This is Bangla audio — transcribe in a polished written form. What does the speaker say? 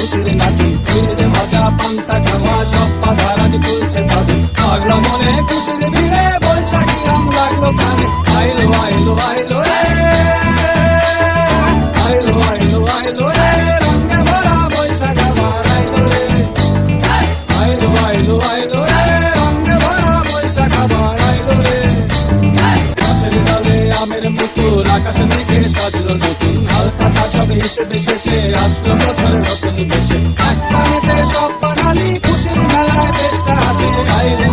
খুশির নাচি, ফিরছে মজা পান্তা খাওয়া, সব বাধার আজ তুলছে তাদের। পাগলা মনে খুশির ভিড়ে বৈশাখী আম লাগলো কানে, আইলো আইলো আইলো রে, আইলো আইলো আইলো রে, রঙে ভরা বৈশাখ আবার আইলো রে, আইলো আইলো আইলো রে, রঙে ভরা বৈশাখ আবার আইলো রে। গাছের ডালে আমের পুতুল, আকাশের দিকে সাজলো নতুন, হালকা সব হিসেবে শেষে আসলো বছর নতুন বেশে। এক পানেতে সব বাঙালি খুশির মেলায় দেশটা হাসে, আইলো